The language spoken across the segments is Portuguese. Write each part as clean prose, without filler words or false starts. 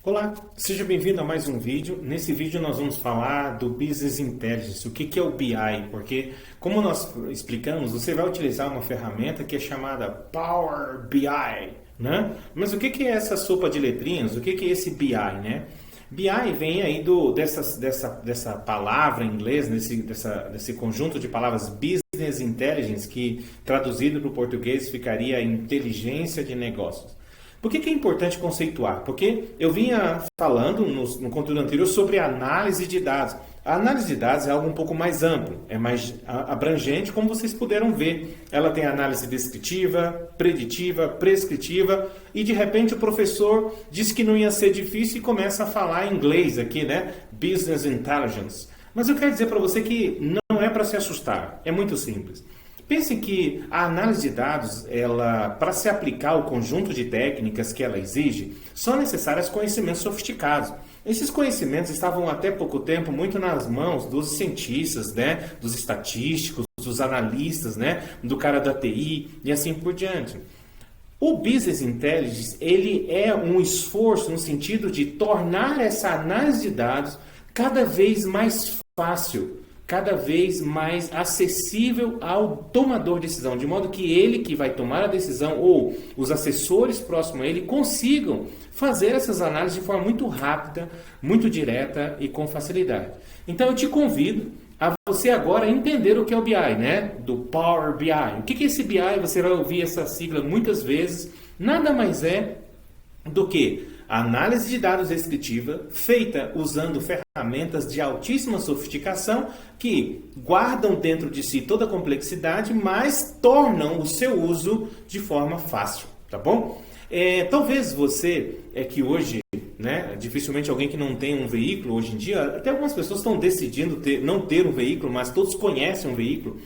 Olá, seja bem-vindo a mais um vídeo. Nesse vídeo nós vamos falar do Business Intelligence, o que é o BI, porque como nós explicamos, você vai utilizar uma ferramenta que é chamada Power BI, né? Mas o que é essa sopa de letrinhas? O que é esse BI, né? BI vem aí dessa palavra em inglês, desse conjunto de palavras Business Intelligence, que traduzido para o português ficaria inteligência de negócios. Por que é importante conceituar? Porque eu vinha falando no conteúdo anterior sobre análise de dados. A análise de dados é algo um pouco mais amplo, é mais abrangente, como vocês puderam ver. Ela tem análise descritiva, preditiva, prescritiva e de repente o professor disse que não ia ser difícil e começa a falar inglês aqui, né? Business Intelligence. Mas eu quero dizer para você que não é para se assustar, é muito simples. Pense que a análise de dados, para se aplicar ao conjunto de técnicas que ela exige, são necessários conhecimentos sofisticados. Esses conhecimentos estavam até pouco tempo muito nas mãos dos cientistas, né, dos estatísticos, dos analistas, né, do cara da TI e assim por diante. O Business Intelligence, ele é um esforço no sentido de tornar essa análise de dados cada vez mais fácil, cada vez mais acessível ao tomador de decisão, de modo que ele que vai tomar a decisão ou os assessores próximos a ele consigam fazer essas análises de forma muito rápida, muito direta e com facilidade. Então eu te convido a você agora entender o que é o BI, né? Do Power BI. O que é esse BI? Você vai ouvir essa sigla muitas vezes. Nada mais é do que a análise de dados descritiva feita usando ferramentas de altíssima sofisticação que guardam dentro de si toda a complexidade, mas tornam o seu uso de forma fácil, tá bom? Talvez você, que hoje, né, dificilmente alguém que não tem um veículo hoje em dia, até algumas pessoas estão decidindo não ter um veículo, mas todos conhecem um veículo.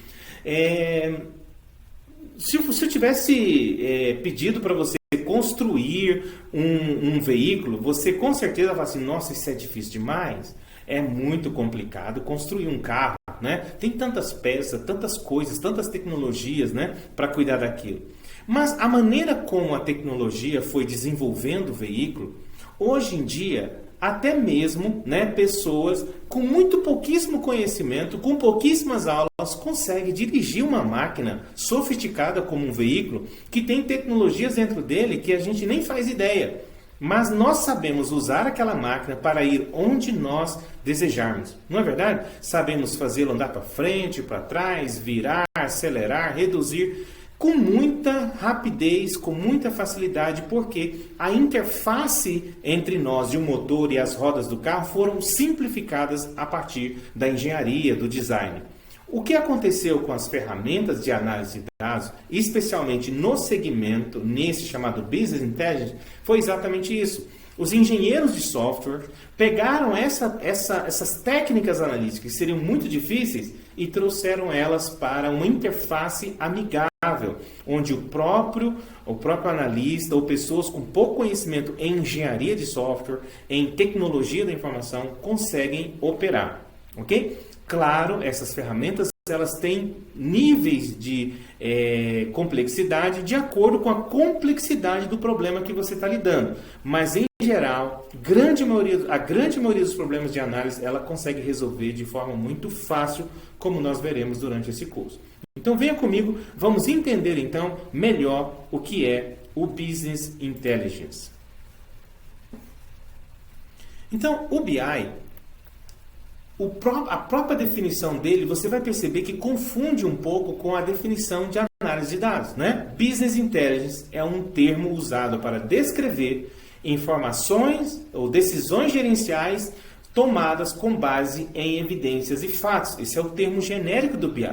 Se eu tivesse pedido para você construir um veículo, você com certeza vai falar assim, nossa, isso é difícil demais, é muito complicado construir um carro, né? Tem tantas peças, tantas coisas, tantas tecnologias, né, para cuidar daquilo. Mas a maneira como a tecnologia foi desenvolvendo o veículo, hoje em dia, até mesmo, né, pessoas com pouquíssimo conhecimento, com pouquíssimas aulas, conseguem dirigir uma máquina sofisticada como um veículo que tem tecnologias dentro dele que a gente nem faz ideia. Mas nós sabemos usar aquela máquina para ir onde nós desejarmos. Não é verdade? Sabemos fazê-lo andar para frente, para trás, virar, acelerar, reduzir com muita rapidez, com muita facilidade, porque a interface entre nós e o motor e as rodas do carro foram simplificadas a partir da engenharia, do design. O que aconteceu com as ferramentas de análise de dados, especialmente no segmento, nesse chamado Business Intelligence, foi exatamente isso. Os engenheiros de software pegaram essas técnicas analíticas que seriam muito difíceis e trouxeram elas para uma interface amigável, onde o próprio analista ou pessoas com pouco conhecimento em engenharia de software, em tecnologia da informação, conseguem operar. Ok? Claro, essas ferramentas elas têm níveis de complexidade de acordo com a complexidade do problema que você está lidando. Mas, em geral, a grande maioria dos problemas de análise ela consegue resolver de forma muito fácil, como nós veremos durante esse curso. Então, venha comigo, vamos entender então melhor o que é o Business Intelligence. Então, o BI, a própria definição dele, você vai perceber que confunde um pouco com a definição de análise de dados, né? Business Intelligence é um termo usado para descrever informações ou decisões gerenciais tomadas com base em evidências e fatos. Esse é o termo genérico do BI.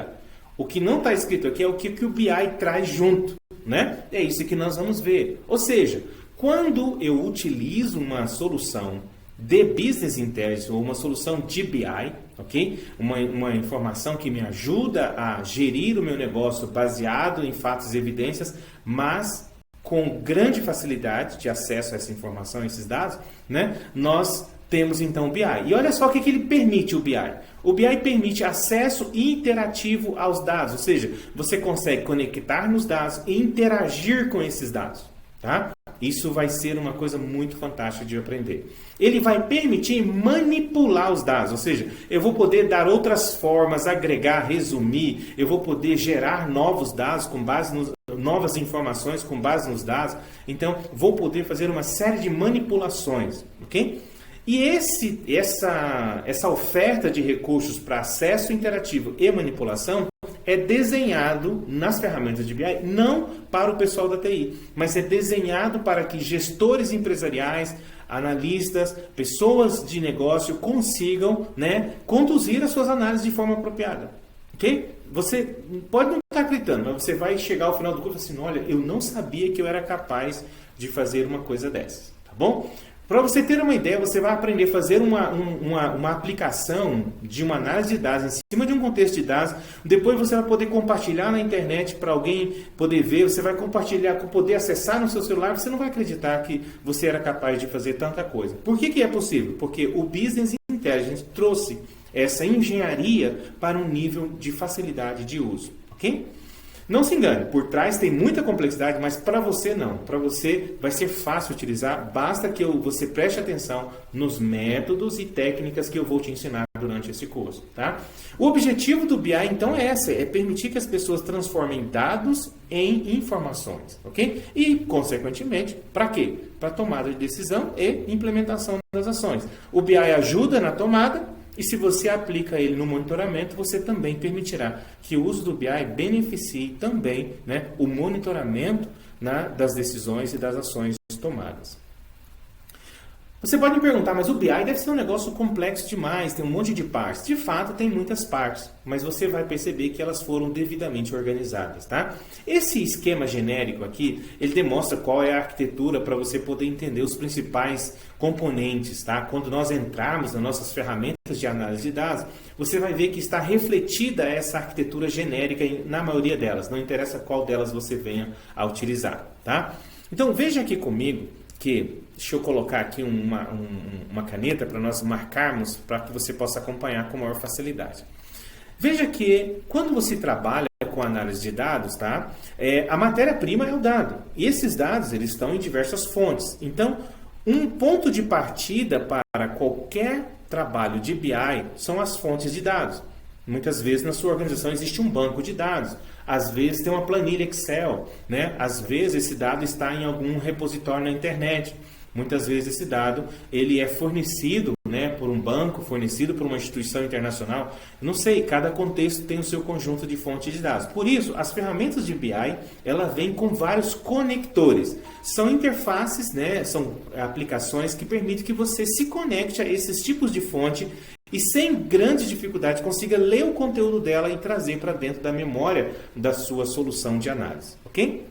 O que não está escrito aqui é o que o BI traz junto, né? É isso que nós vamos ver. Ou seja, quando eu utilizo uma solução de Business Intelligence ou uma solução de BI, ok? Uma informação que me ajuda a gerir o meu negócio baseado em fatos e evidências, mas com grande facilidade de acesso a essa informação, a esses dados, né? Nós temos então o BI. E olha só o que ele permite, o BI. O BI permite acesso interativo aos dados, ou seja, você consegue conectar nos dados e interagir com esses dados. Tá? Isso vai ser uma coisa muito fantástica de aprender. Ele vai permitir manipular os dados, ou seja, eu vou poder dar outras formas, agregar, resumir, eu vou poder gerar novos dados com base nos novas informações com base nos dados. Então, vou poder fazer uma série de manipulações, ok? E essa oferta de recursos para acesso interativo e manipulação é desenhado nas ferramentas de BI, não para o pessoal da TI, mas é desenhado para que gestores empresariais, analistas, pessoas de negócio consigam, né, conduzir as suas análises de forma apropriada. Ok? Você pode não estar acreditando, mas você vai chegar ao final do curso e falar assim, olha, eu não sabia que eu era capaz de fazer uma coisa dessas, tá bom? Para você ter uma ideia, você vai aprender a fazer uma aplicação de uma análise de dados em cima de um contexto de dados. Depois você vai poder compartilhar na internet para alguém poder ver. Você vai compartilhar, poder acessar no seu celular. Você não vai acreditar que você era capaz de fazer tanta coisa. Por que é possível? Porque o Business Intelligence trouxe essa engenharia para um nível de facilidade de uso. Ok? Não se engane, por trás tem muita complexidade, mas para você não. Para você vai ser fácil utilizar, basta que você preste atenção nos métodos e técnicas que eu vou te ensinar durante esse curso. Tá? O objetivo do BI, então, é permitir que as pessoas transformem dados em informações. Ok? E, consequentemente, para quê? Para tomada de decisão e implementação das ações. O BI ajuda na tomada. E se você aplica ele no monitoramento, você também permitirá que o uso do BI beneficie também, né, o monitoramento, né, das decisões e das ações tomadas. Você pode me perguntar, mas o BI deve ser um negócio complexo demais, tem um monte de partes. De fato, tem muitas partes, mas você vai perceber que elas foram devidamente organizadas, tá? Esse esquema genérico aqui, ele demonstra qual é a arquitetura para você poder entender os principais componentes, tá? Quando nós entrarmos nas nossas ferramentas de análise de dados, você vai ver que está refletida essa arquitetura genérica na maioria delas, não interessa qual delas você venha a utilizar, tá? Então, veja aqui comigo que, deixa eu colocar aqui uma caneta para nós marcarmos, para que você possa acompanhar com maior facilidade. Veja que quando você trabalha com análise de dados, tá? A matéria-prima é o dado. E esses dados eles estão em diversas fontes. Então, um ponto de partida para qualquer trabalho de BI são as fontes de dados. Muitas vezes na sua organização existe um banco de dados. Às vezes tem uma planilha Excel, né? Às vezes esse dado está em algum repositório na internet. Muitas vezes esse dado ele é fornecido, né, por um banco, fornecido por uma instituição internacional. Não sei, cada contexto tem o seu conjunto de fontes de dados. Por isso, as ferramentas de BI, ela vem com vários conectores. São interfaces, né, são aplicações que permitem que você se conecte a esses tipos de fonte e sem grande dificuldade consiga ler o conteúdo dela e trazer para dentro da memória da sua solução de análise, ok?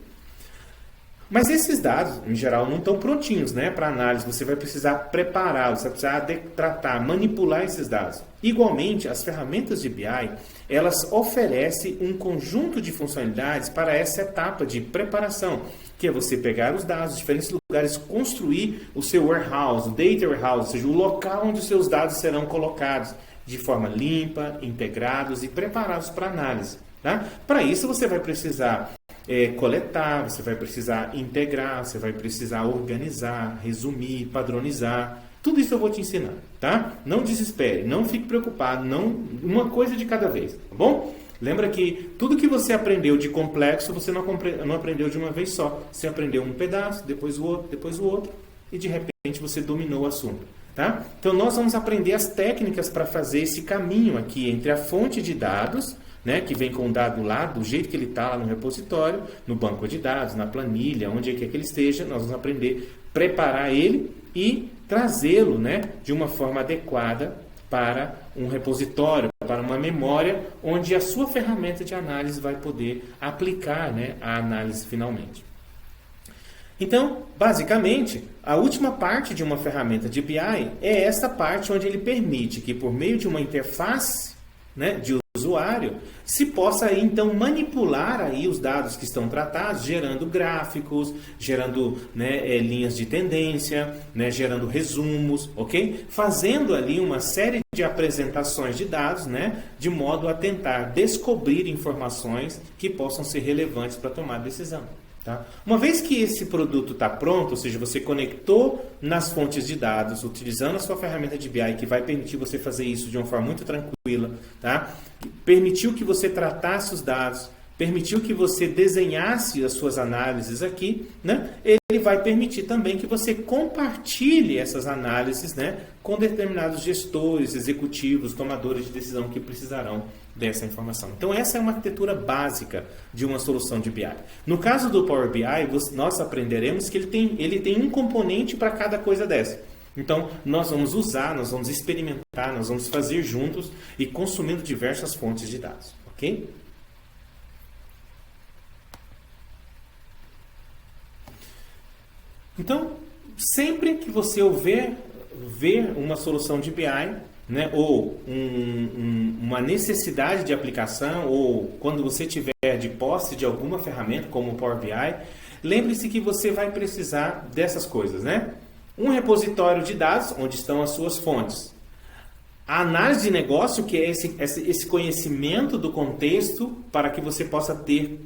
Mas esses dados, em geral, não estão prontinhos, né, para análise. Você vai precisar prepará-los, você vai precisar tratar, manipular esses dados. Igualmente, as ferramentas de BI, elas oferecem um conjunto de funcionalidades para essa etapa de preparação, que é você pegar os dados de diferentes lugares, construir o seu warehouse, o data warehouse, ou seja, o local onde os seus dados serão colocados de forma limpa, integrados e preparados para análise. Tá? Para isso, você vai precisar coletar, você vai precisar integrar, você vai precisar organizar, resumir, padronizar. Tudo isso eu vou te ensinar, tá? Não desespere, não fique preocupado, não, uma coisa de cada vez, tá bom? Lembra que tudo que você aprendeu de complexo, você não aprendeu de uma vez só. Você aprendeu um pedaço, depois o outro, e de repente você dominou o assunto, tá? Então nós vamos aprender as técnicas para fazer esse caminho aqui entre a fonte de dados, né, que vem com o dado lá, do jeito que ele está lá no repositório, no banco de dados, na planilha, onde quer que ele esteja, nós vamos aprender a preparar ele e trazê-lo, né, de uma forma adequada para um repositório, para uma memória, onde a sua ferramenta de análise vai poder aplicar, né, a análise finalmente. Então, basicamente, a última parte de uma ferramenta de BI é essa parte onde ele permite que, por meio de uma interface, né, de usuário, se possa então manipular aí os dados que estão tratados, gerando gráficos, gerando, né, linhas de tendência, né, gerando resumos, ok? Fazendo ali uma série de apresentações de dados, né, de modo a tentar descobrir informações que possam ser relevantes para tomar decisão. Tá? Uma vez que esse produto está pronto, ou seja, você conectou nas fontes de dados, utilizando a sua ferramenta de BI, que vai permitir você fazer isso de uma forma muito tranquila, tá? Permitiu que você tratasse os dados, permitiu que você desenhasse as suas análises aqui, né? Ele vai permitir também que você compartilhe essas análises, né, com determinados gestores, executivos, tomadores de decisão que precisarão dessa informação. Então, essa é uma arquitetura básica de uma solução de BI. No caso do Power BI, nós aprenderemos que ele tem um componente para cada coisa dessa. Então, nós vamos usar, nós vamos experimentar, nós vamos fazer juntos e consumindo diversas fontes de dados, ok? Então, sempre que você ver uma solução de BI, né, ou uma necessidade de aplicação, ou quando você tiver de posse de alguma ferramenta, como o Power BI, lembre-se que você vai precisar dessas coisas, né? Um repositório de dados, onde estão as suas fontes. A análise de negócio, que é esse conhecimento do contexto para que você possa ter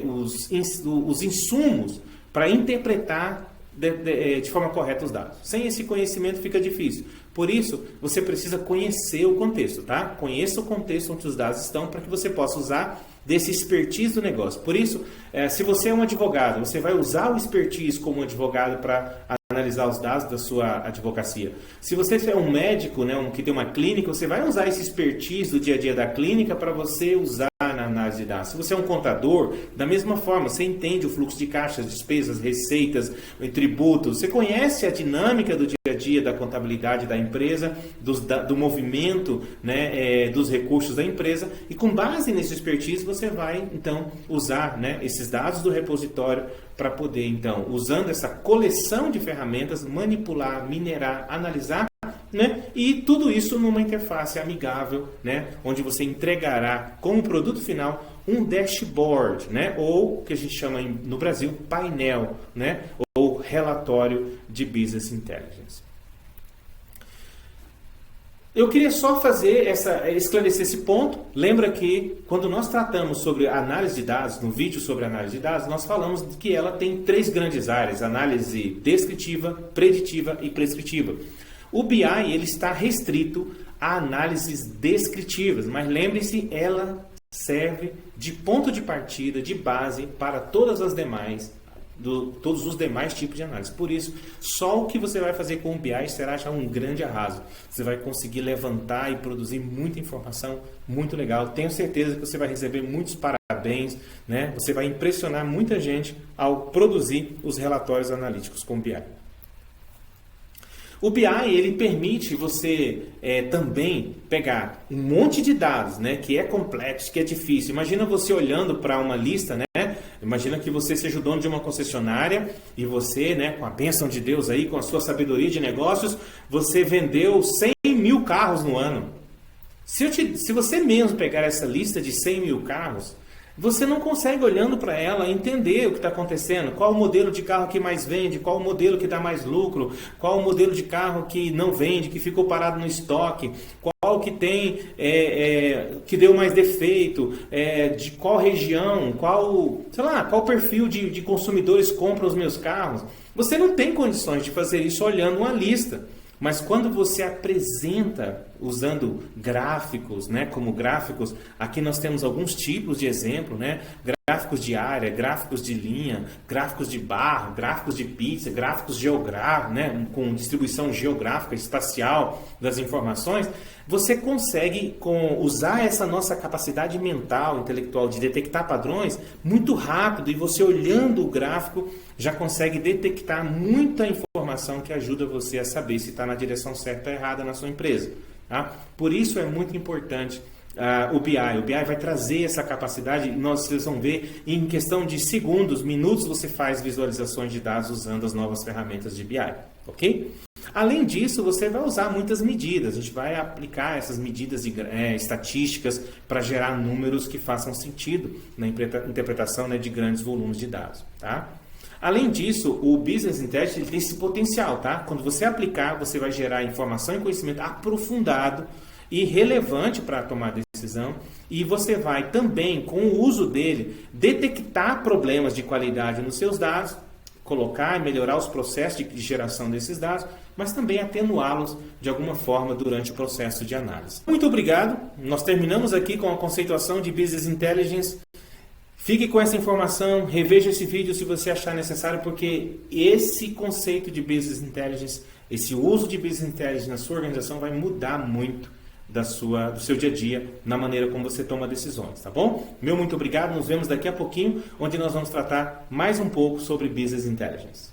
os insumos para interpretar de forma correta os dados. Sem esse conhecimento fica difícil. Por isso, você precisa conhecer o contexto, tá? Conheça o contexto onde os dados estão para que você possa usar desse expertise do negócio. Por isso, se você é um advogado, você vai usar o expertise como advogado para analisar os dados da sua advocacia. Se você é um médico, né, que tem uma clínica, você vai usar esse expertise do dia a dia da clínica para você usar na análise de dados. Se você é um contador, da mesma forma, você entende o fluxo de caixas, despesas, receitas, tributos, você conhece a dinâmica do dia a dia da contabilidade da empresa, do movimento, né, dos recursos da empresa, e com base nesse expertise você vai então usar, né, esses dados do repositório para poder então, usando essa coleção de ferramentas, manipular, minerar, analisar, né? E tudo isso numa interface amigável, né? Onde você entregará como produto final um dashboard, né? Ou que a gente chama no Brasil painel, né? Ou relatório de Business Intelligence. Eu queria só esclarecer esse ponto. Lembra que quando nós tratamos sobre análise de dados, no vídeo sobre análise de dados, nós falamos que ela tem 3 grandes áreas: análise descritiva, preditiva e prescritiva. O BI ele está restrito a análises descritivas, mas lembre-se, ela serve de ponto de partida, de base para todos os demais tipos de análise. Por isso, só o que você vai fazer com o BI será já um grande arraso. Você vai conseguir levantar e produzir muita informação muito legal. Tenho certeza que você vai receber muitos parabéns, né? Você vai impressionar muita gente ao produzir os relatórios analíticos com o BI. O BI ele permite você também pegar um monte de dados, né, que é complexo, que é difícil. Imagina você olhando para uma lista, né? Imagina que você seja o dono de uma concessionária e você, né, com a bênção de Deus aí, com a sua sabedoria de negócios, você vendeu 100 mil carros no ano. Se você mesmo pegar essa lista de 100 mil carros, você não consegue, olhando para ela, entender o que está acontecendo. Qual o modelo de carro que mais vende, qual o modelo que dá mais lucro, qual o modelo de carro que não vende, que ficou parado no estoque, qual que tem, que deu mais defeito, de qual região, qual perfil de consumidores compra os meus carros. Você não tem condições de fazer isso olhando uma lista. Mas quando você apresenta usando gráficos, né, como gráficos, aqui nós temos alguns tipos de exemplo, né, gráficos de área, gráficos de linha, gráficos de barra, gráficos de pizza, gráficos geográficos, né, com distribuição geográfica, espacial das informações, você consegue usar essa nossa capacidade mental, intelectual de detectar padrões muito rápido, e você olhando o gráfico já consegue detectar muita informação que ajuda você a saber se está na direção certa ou errada na sua empresa. Tá? Por isso é muito importante o BI. O BI vai trazer essa capacidade, vocês vão ver, em questão de segundos, minutos, você faz visualizações de dados usando as novas ferramentas de BI. Ok? Além disso, você vai usar muitas medidas. A gente vai aplicar essas medidas estatísticas para gerar números que façam sentido na interpretação, né, de grandes volumes de dados. Tá? Além disso, o Business Intelligence tem esse potencial. Tá? Quando você aplicar, você vai gerar informação e conhecimento aprofundado e relevante para tomar decisão, e você vai também, com o uso dele, detectar problemas de qualidade nos seus dados, colocar e melhorar os processos de geração desses dados, mas também atenuá-los de alguma forma durante o processo de análise. Muito obrigado. Nós terminamos aqui com a conceituação de Business Intelligence. Fique com essa informação, reveja esse vídeo se você achar necessário, porque esse conceito de Business Intelligence, esse uso de Business Intelligence na sua organização vai mudar muito do seu dia a dia, na maneira como você toma decisões, tá bom? Meu muito obrigado, nos vemos daqui a pouquinho, onde nós vamos tratar mais um pouco sobre Business Intelligence.